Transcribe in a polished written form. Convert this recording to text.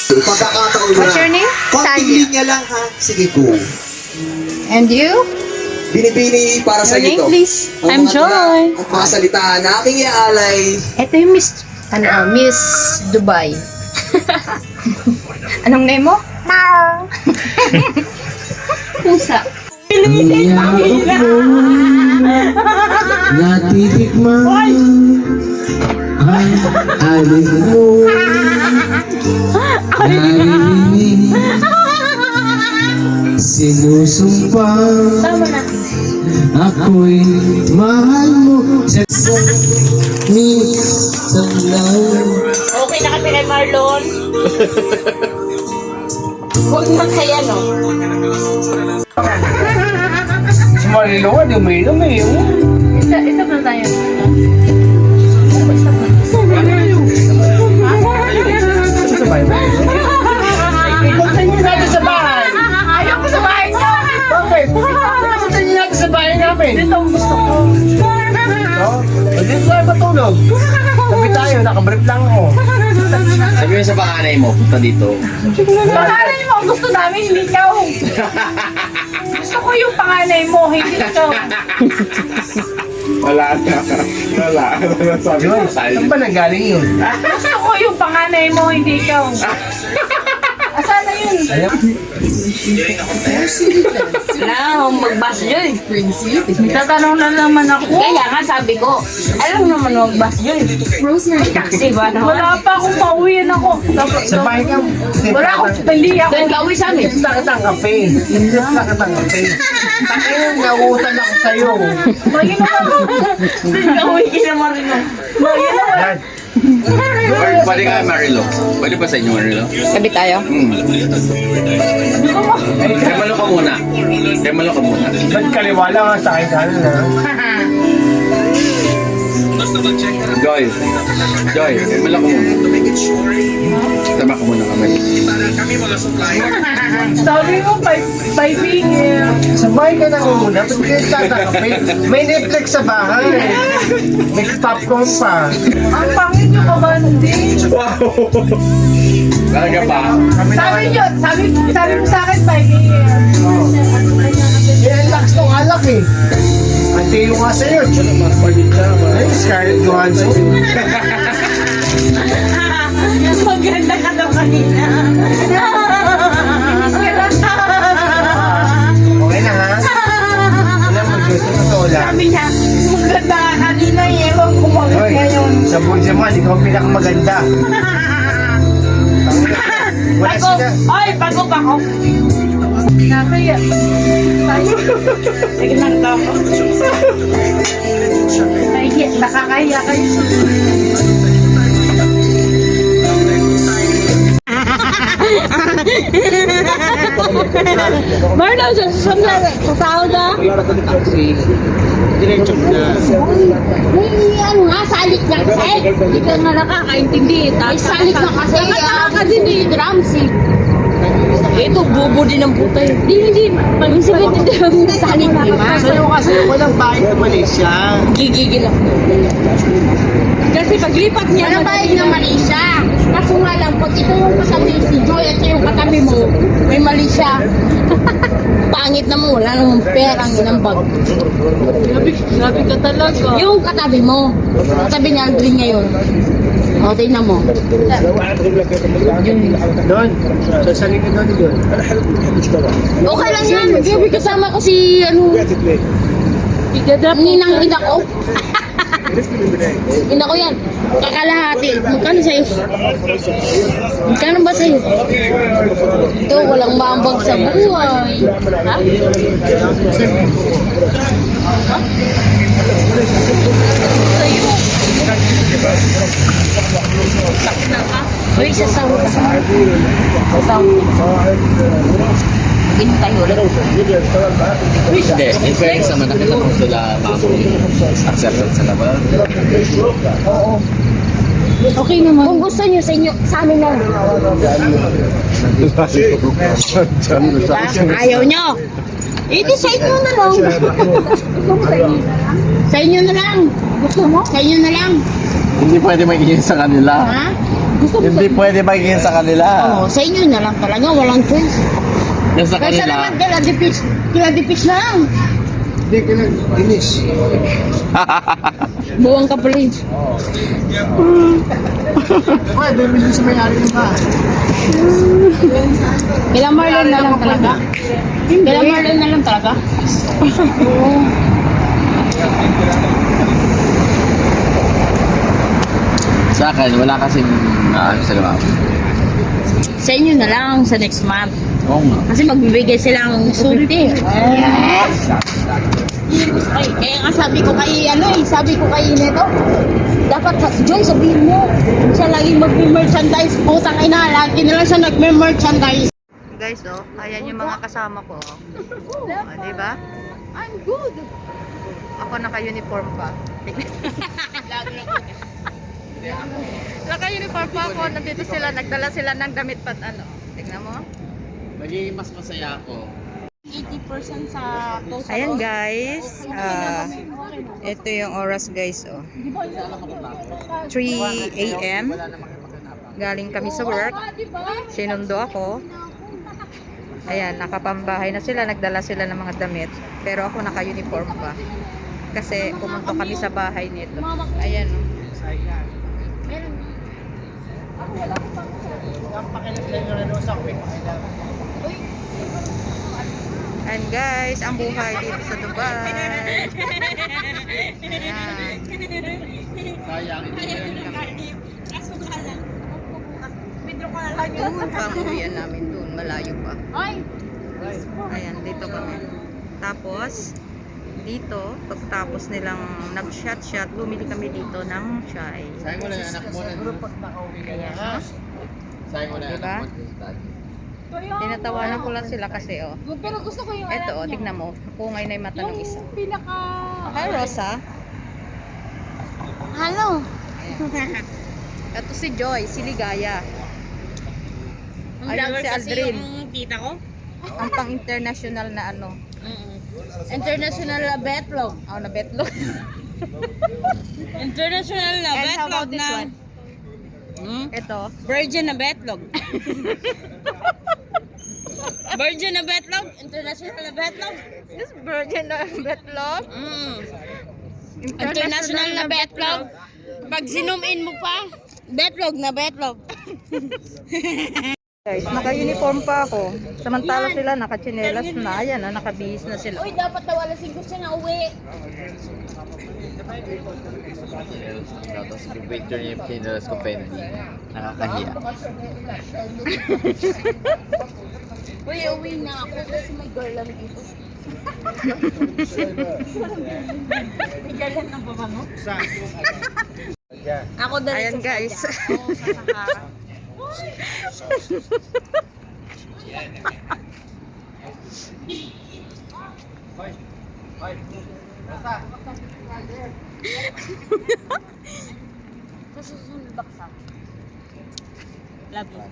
Pagkakataon na. What's your name? Konting Tanya. linya lang ha. Sige po. And you? Binibini para sa Your name, ito. please? Ang I'm mga tula Joy. At mga salita na aking iaalay. Ito yung Miss Dubai. Anong name mo? Mau. Pusa. Natitikman ang alis mo. Narinig sinusumpang ako'y mahal mo. Minsan lang. Okay na kami kay Marlon. Huwag na kaya, no? Si Mariluan, uminom eh. Isa pa tayo. Ipunta niyo natin sa bahay. Ayaw ko sa bahay niyo. Bakit? Ipunta niyo natin sa bahay namin. Ito ang gusto ko. No? Dito tayo matulog. Sabi tayo, nakabrief lang ako. Sabi mo sa panganay mo, punta dito. Panganay mo ang gusto namin, hindi ikaw. Gusto ko yung panganay mo, hindi ikaw. Wala na. Wala. Sabi mo, Saan ba nanggaling yun? Gusto ko yung panganay mo, hindi ikaw. Asan na yun? Wala akong magbas yun. Tatanong na naman ako. Kaya nga sabi ko, alam naman magbas yun. Taxi ba naman? Wala pa akong pauwian ako. Sa bahay ka. Wala akong pili ako. Doon ka uwi sa amin. Kita kitang kape. Kita kitang kape. Takay, nauutan ako sa'yo. Bagay naman. Doon ka uwi kina Marino. Bagay naman. Yan. pwede ka Marilo. Pwede pa sa inyo Marilo? Sabi tayo? Remalo ka muna. Remalo ka muna. Ba't kaliwala nga sa akin sana na? Joy. Joy, remalo ka muna. Tama ka muna kami. Sabi mo, piping. Sa bahay ka na muna. Ba't kayo tatakape? May Netflix sa bahay. May popcorn pa. Ang pangit yung kabandi. Talaga pa? Sabi mo sa akin, piping. Eh, ang lakas ng alak eh. Anteo nga sa'yo. Ay, Scarlett Johansson. Maganda ka daw kanina. Okay na ha? Alam mo, Diyos, totoo lang. Sabi niya, maganda ka kanina, ewan ko bakit Hoy, ngayon. sa bulsa mo, ikaw ang pinakamaganda. Wala Bago, sila. oy, bago pa ako. Nakaya. Sige lang to. Nakakaya kayo. Marlon, sa sahod na? Diretso na. May ano nga, salik na kasi. Hindi ka nga nakakaintindi. May salik na kasi. Nakataka ka din eh, drums eh. Ito, bobo din ang puta eh. Hindi. Pag sabihin din ang salik naman. Sa'yo kasi walang bahay sa Malaysia. Gigigil ako. Kasi paglipat niya Walang bahay na Malaysia. Kaso nga lang, pag ito yung katabi si Joy at yung katabi mo, may Malaysia. Pangit naman, wala namang perang inambag. Grabe ka talaga. Yung katabi mo, katabi ni Aldrin ngayon. O, tingnan mo. Doon. Sasaling ka doon. Okay lang yan. Gabi kasama ko si, ninang ina ko. Ina ko yan. Kakalahati. Magkano sa'yo? Magkano ba sa'yo? Ito, walang mambag sa buhay. Ha? Sa'yo. Uy, sasahod ka. Sasahod ka. Ganyan tayo ulit. Hindi, in fairness naman nakita ko sila acceptance sa laban. Oo. Okay naman. Kung gusto nyo sa inyo, sa amin na. Ayaw nyo. Ito sa inyo na lang. Sa inyo na lang. Gusto mo? Sa inyo na lang. Hindi pwede magiging sa kanila. Ha? Gusto mo Hindi pwede magiging sa kanila. Oo, sa inyo na lang talaga, walang choice. Yung sa Kaysa kanila. naman kila dipis na lang. Hindi ka lang, Dinis. Buwang ka pala yun. Okay, doon mismo sa may-ari ng bahay. Kila Marlon na lang talaga. Kila Marlon na lang talaga. Sa akin, wala kasing sa lamang. Sa inyo na lang sa next month. Oo nga. Kasi magbibigay silang 50. Yes! Ay, kaya nga sabi ko kay Neto, dapat Joy, sabihin mo, siya laging mag-merchandise. Putang ina, lagi na lang siya nag-merchandise. Guys, oh, ayan yung mga kasama ko. Oh, di ba? I'm good. Ako naka-uniform pa. Naka-uniform pa ako. Nandito sila, nagdala sila ng damit pat ano. Tingnan mo. Magiging mas masaya ako. 80% sa total. Ayan guys. Ito yung oras guys, oh. 3 a.m. Galing kami sa work. Sinundo ako. Ayan, nakapambahay na sila. Nagdala sila ng mga damit. Pero ako naka-uniform pa. Kasi pumunta kami sa bahay nito. Ayan, oh. And guys, ang buhay dito sa Dubai. Ayan. Sayang. Doon pa ang uwian namin doon. Malayo pa. Ayan, dito kami. Tapos, dito, pagtapos nilang nag-shot, bumili kami dito ng chai. Sayang mo lang yung anak mo. Ayan. Sayang mo lang yung Diba? anak mo. Tinatawanan ko lang sila kasi, oh. Pero gusto ko yung Eto, oh, tignan mo. Pungay na yung mata ng isa. pinaka... Hi, Rosa. Hello. Ito si Joy, si Ligaya. Ayun si Aldrin. Yung tita ko. Ang pang-international na ano. International na betlog. Oh, na betlog. International na And how about betlog this na. one? Ito. Virgin na betlog. Virgin na betlog? International na betlog? This virgin na betlog. International na betlog. Pag zoom in mo pa, betlog na betlog. Guys, naka-uniform pa ako. Samantala sila naka-chinelas na. Ayan na, nakabihis na sila. Uy, dapat daw alas 5 siya na uwi. Tapos picture niya yung pinalas ko Fendi. Nakakahiya. Uy, uwi na ako kasi may girl lang dito. May girl lang ng baba mo? Ako dali Ayan guys. sa Sahara. Sa susunod baksa. Love you.